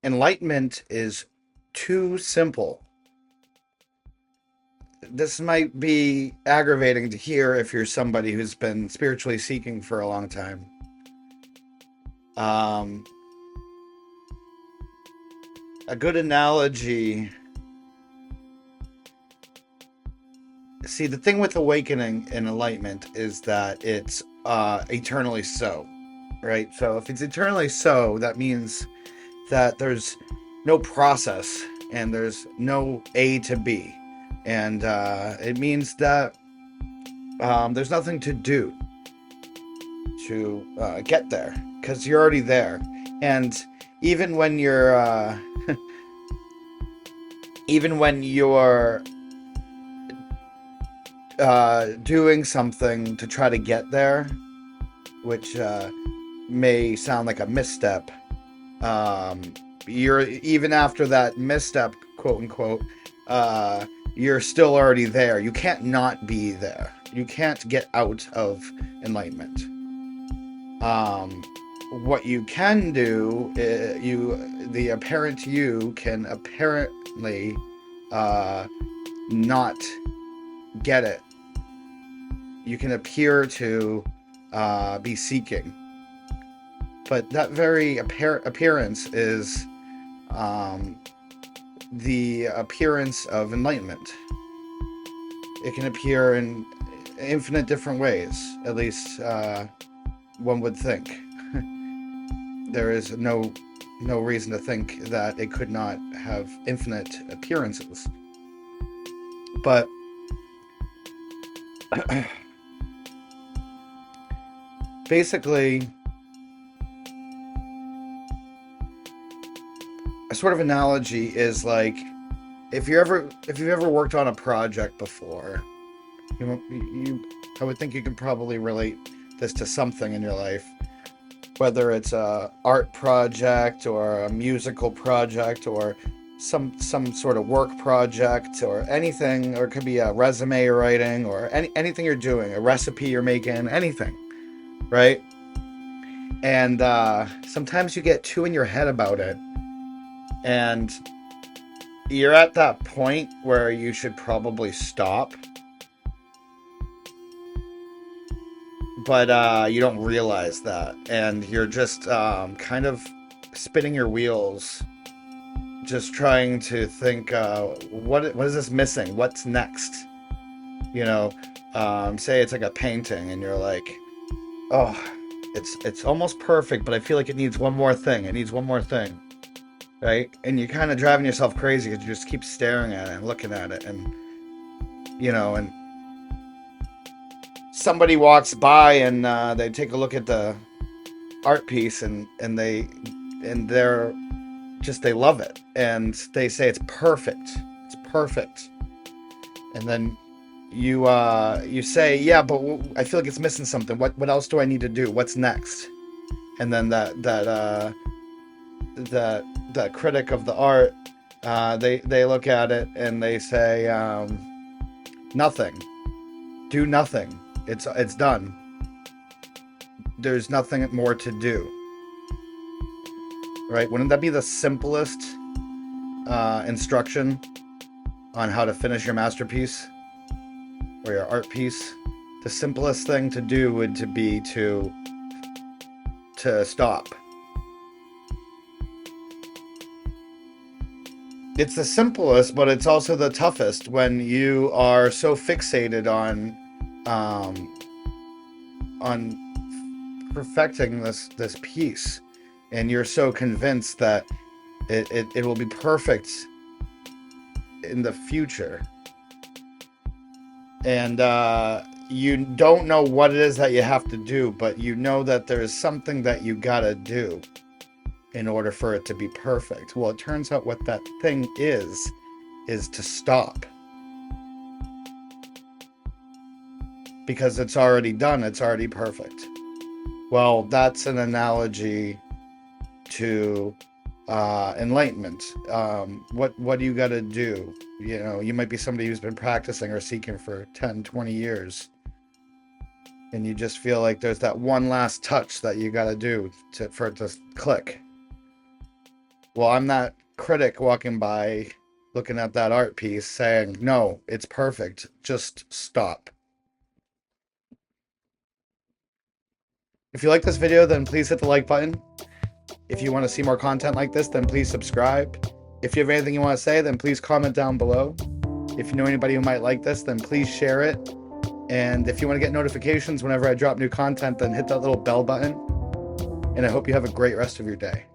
Enlightenment is too simple. This might be aggravating to hear if you're somebody who's been spiritually seeking for a long time. Um, a good analogy. See, the thing with awakening and enlightenment is that it's eternally so, right? So if it's eternally so, that means that there's no process and there's no A to B. And it means that there's nothing to do to get there because you're already there. And even when you're even when you're doing something to try to get there, which may sound like a misstep, um, you're even after that misstep, quote unquote, you're still already there. You can't not be there. You can't get out of enlightenment. Um, what you can do, the apparent you can apparently uh, not get it. You can appear to be seeking, but that very appearance is um, the appearance of enlightenment. It can appear in infinite different ways, at least one would think. There is no reason to think that it could not have infinite appearances. But basically, a sort of analogy is like if you've ever worked on a project before, I would think you can probably relate this to something in your life, whether it's a art project or a musical project or some sort of work project or anything, or it could be a resume you're writing or anything you're doing, a recipe you're making, anything, right? And sometimes you get too in your head about it, and you're at that point where you should probably stop, but you don't realize that, and you're just kind of spinning your wheels, just trying to think, what is this missing? What's next? You know, say it's like a painting, and you're like, oh, it's almost perfect, but I feel like it needs one more thing. It needs one more thing, right? And you're kind of driving yourself crazy because you just keep staring at it and looking at it, and and somebody walks by and they take a look at the art piece and they're just they love it and they say it's perfect, and then you say, yeah, but I feel like it's missing something. What else do I need to do? What's next? And then that critic of the art, they look at it and they say, nothing. Do nothing. It's done. There's nothing more to do. Right? Wouldn't that be the simplest instruction on how to finish your masterpiece or your art piece? The simplest thing to do would to be to stop. It's the simplest, but it's also the toughest when you are so fixated um, on perfecting this piece, and you're so convinced that it will be perfect in the future, and you don't know what it is that you have to do, but you know that there is something that you gotta do in order for it to be perfect. Well, it turns out what that thing is to stop, because it's already done, it's already perfect. Well, that's an analogy to enlightenment. What do you got to do? You might be somebody who's been practicing or seeking for 10, 20 years, and you just feel like there's that one last touch that you got to do for it to click. Well, I'm that critic walking by looking at that art piece saying, no, it's perfect. Just stop. If you like this video, then please hit the like button. If you want to see more content like this, then please subscribe. If you have anything you want to say, then please comment down below. If you know anybody who might like this, then please share it. And if you want to get notifications whenever I drop new content, then hit that little bell button. And I hope you have a great rest of your day.